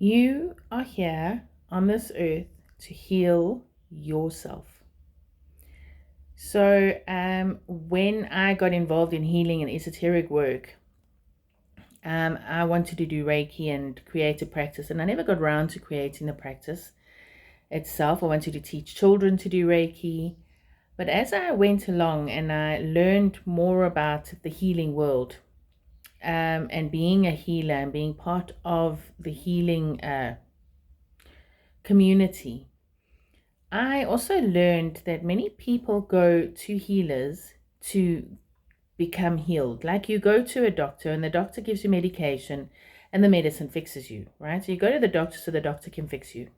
You are here on this earth to heal yourself. So when I got involved in healing and esoteric work, I wanted to do Reiki and create a practice, and I never got around to creating the practice itself. I wanted to teach children to do Reiki. But as I went along and I learned more about the healing world, and being a healer and being part of the healing community, I also learned that many people go to healers to become healed. Like you go to a doctor and the doctor gives you medication and the medicine fixes you, right? So you go to the doctor so the doctor can fix you.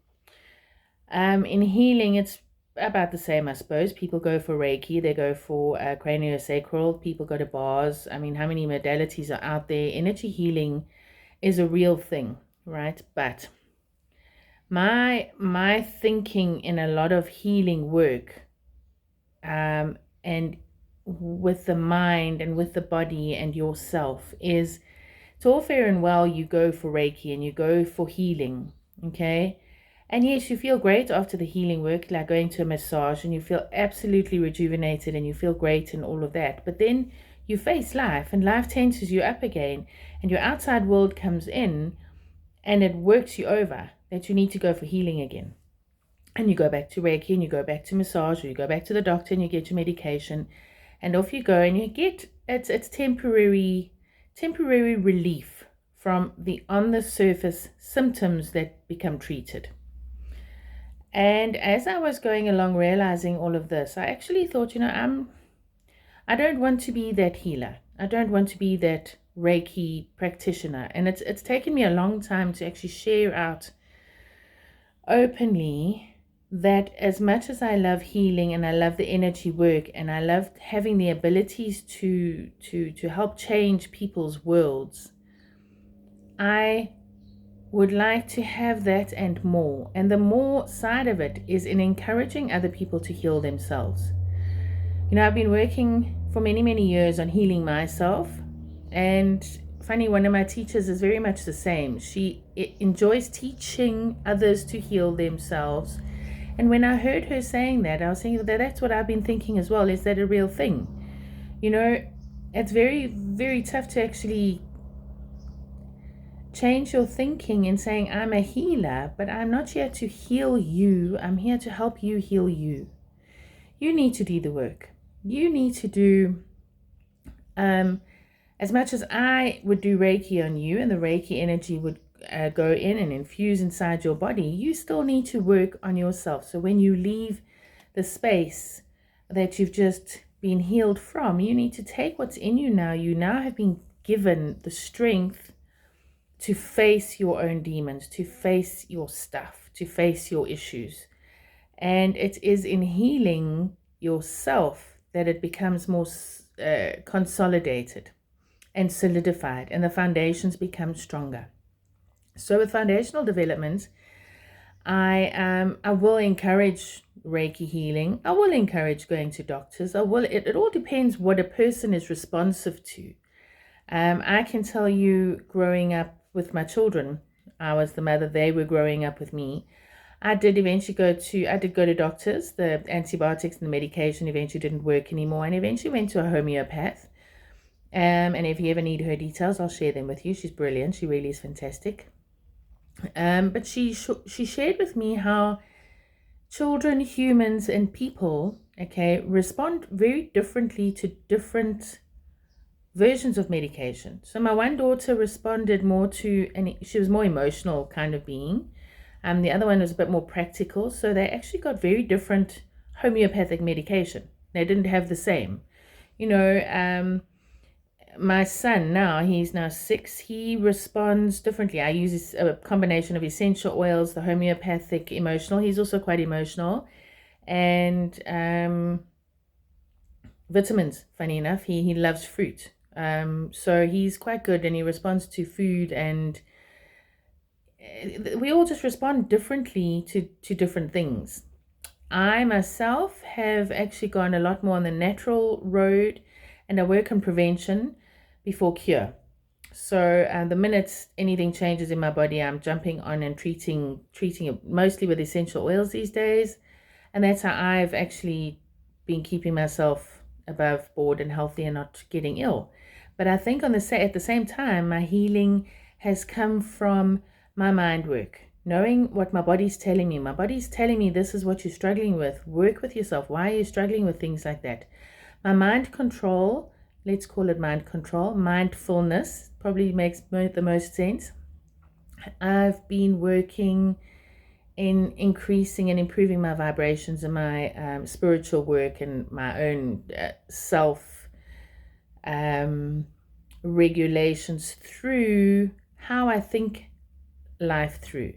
In healing, it's about the same, I suppose. People go for Reiki, they go for craniosacral, people go to bars. I mean, how many modalities are out there? Energy healing is a real thing, right? But my thinking in a lot of healing work, and with the mind and with the body and yourself, is it's all fair and well you go for Reiki and you go for healing, okay? And yes, you feel great after the healing work, like going to a massage, and you feel absolutely rejuvenated and you feel great and all of that. But then you face life and life tenses you up again, and your outside world comes in and it works you over that you need to go for healing again. And you go back to Reiki and you go back to massage, or you go back to the doctor and you get your medication, and off you go, and you get it's temporary relief from the on the surface symptoms that become treated. And as I was going along realizing all of this, I actually thought, I don't want to be that healer. I don't want to be that Reiki practitioner. And it's taken me a long time to actually share out openly that as much as I love healing and I love the energy work and I love having the abilities to help change people's worlds, I would like to have that and more. And the more side of it is in encouraging other people to heal themselves. I've been working for many, many years on healing myself. And funny, one of my teachers is very much the same. She enjoys teaching others to heal themselves. And when I heard her saying that, I was thinking that that's what I've been thinking as well. Is that a real thing? It's very, very tough to actually change your thinking in saying, I'm a healer, but I'm not here to heal you. I'm here to help you heal you. You need to do the work. You need to do, as much as I would do Reiki on you and the Reiki energy would go in and infuse inside your body, you still need to work on yourself. So when you leave the space that you've just been healed from, you need to take what's in you now. You now have been given the strength to face your own demons, to face your stuff, to face your issues. And it is in healing yourself that it becomes more consolidated and solidified, and the foundations become stronger. So with foundational development, I will encourage Reiki healing. I will encourage going to doctors. It all depends what a person is responsive to. I can tell you, growing up with my children, I was the mother, they were growing up with me. I did go to doctors. The antibiotics and the medication eventually didn't work anymore, and eventually went to a homeopath. And if you ever need her details, I'll share them with you. She's brilliant. She really is fantastic. But she shared with me how children, humans, and people, respond very differently to different versions of medication. So my one daughter responded more to, and she was more emotional kind of being. The other one was a bit more practical. So they actually got very different homeopathic medication. They didn't have the same. My son now, he's now 6, he responds differently. I use a combination of essential oils, the homeopathic, emotional. He's also quite emotional. And vitamins, funny enough. He loves fruit. So he's quite good, and he responds to food, and we all just respond differently to different things. I myself have actually gone a lot more on the natural road, and I work on prevention before cure. So the minute anything changes in my body, I'm jumping on and treating it mostly with essential oils these days. And that's how I've actually been keeping myself above board and healthy and not getting ill. But I think at the same time, my healing has come from my mind work, knowing what my body's telling me. My body's telling me this is what you're struggling with. Work with yourself. Why are you struggling with things like that? My mind control, let's call it mind control, mindfulness probably makes the most sense. I've been working in increasing and improving my vibrations and my spiritual work and my own self regulations through how I think life through.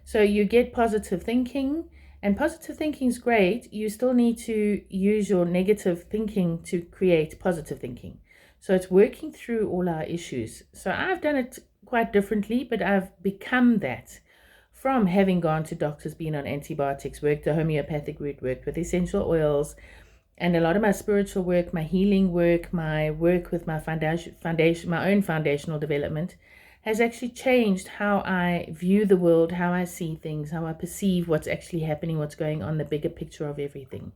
So you get positive thinking, and positive thinking is great. You still need to use your negative thinking to create positive thinking. So it's working through all our issues. So I've done it quite differently, but I've become that from having gone to doctors, been on antibiotics, worked a homeopathic route, worked with essential oils, and a lot of my spiritual work, my healing work, my work with my foundation, my own foundational development has actually changed how I view the world, how I see things, how I perceive what's actually happening, what's going on, the bigger picture of everything.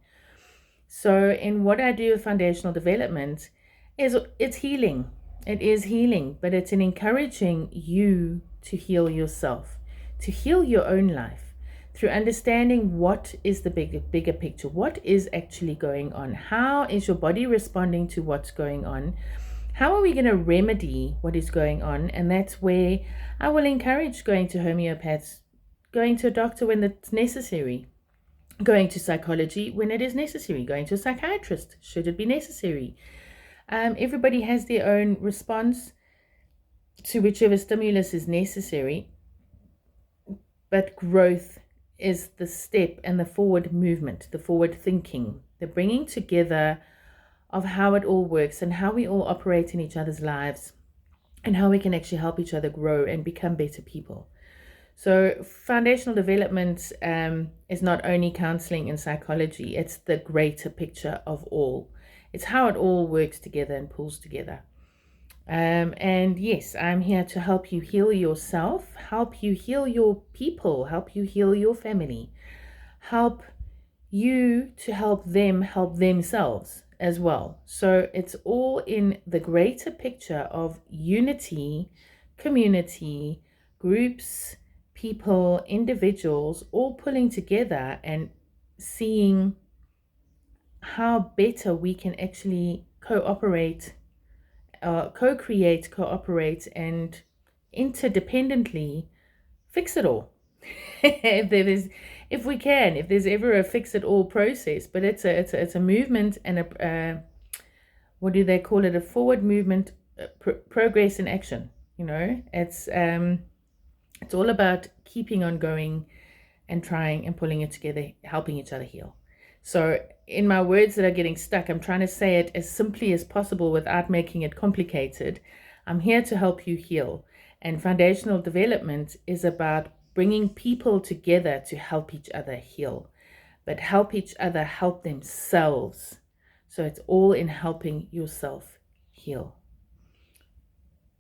So in what I do with foundational development it's healing. It is healing, but it's in encouraging you to heal yourself, to heal your own life through understanding what is the bigger picture, what is actually going on, how is your body responding to what's going on, how are we going to remedy what is going on. And that's where I will encourage going to homeopaths, going to a doctor when it's necessary, going to psychology when it is necessary, going to a psychiatrist should it be necessary. Everybody has their own response to whichever stimulus is necessary, but growth is the step and the forward movement, the forward thinking, the bringing together of how it all works and how we all operate in each other's lives and how we can actually help each other grow and become better people. So foundational development is not only counseling and psychology, it's the greater picture of all. It's how it all works together and pulls together. And yes, I'm here to help you heal yourself, help you heal your people, help you heal your family, help you to help them help themselves as well. So it's all in the greater picture of unity, community, groups, people, individuals, all pulling together and seeing how better we can actually co-create, cooperate, and interdependently fix it all. If there's ever a fix it all process, but it's a movement and a what do they call it? A forward movement, progress in action. It's all about keeping on going and trying and pulling it together, helping each other heal. So in my words that are getting stuck, I'm trying to say it as simply as possible without making it complicated. I'm here to help you heal. And foundational development is about bringing people together to help each other heal, but help each other help themselves. So it's all in helping yourself heal.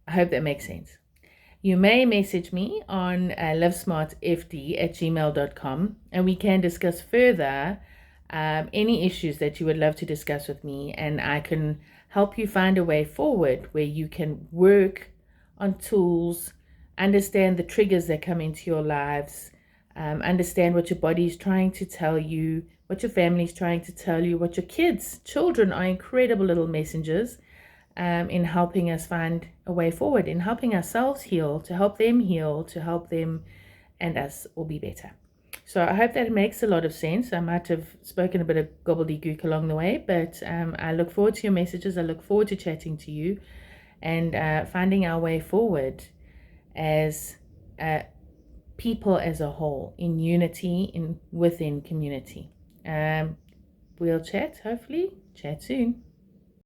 I hope that makes sense. You may message me on livesmartfd@gmail.com and we can discuss further any issues that you would love to discuss with me, and I can help you find a way forward where you can work on tools, understand the triggers that come into your lives, understand what your body is trying to tell you, what your family is trying to tell you, what your children are incredible little messengers in helping us find a way forward, in helping ourselves heal, to help them and us all be better. So I hope that makes a lot of sense. I might have spoken a bit of gobbledygook along the way, but I look forward to your messages. I look forward to chatting to you and finding our way forward as people as a whole, in unity, within community. We'll chat, hopefully. Chat soon.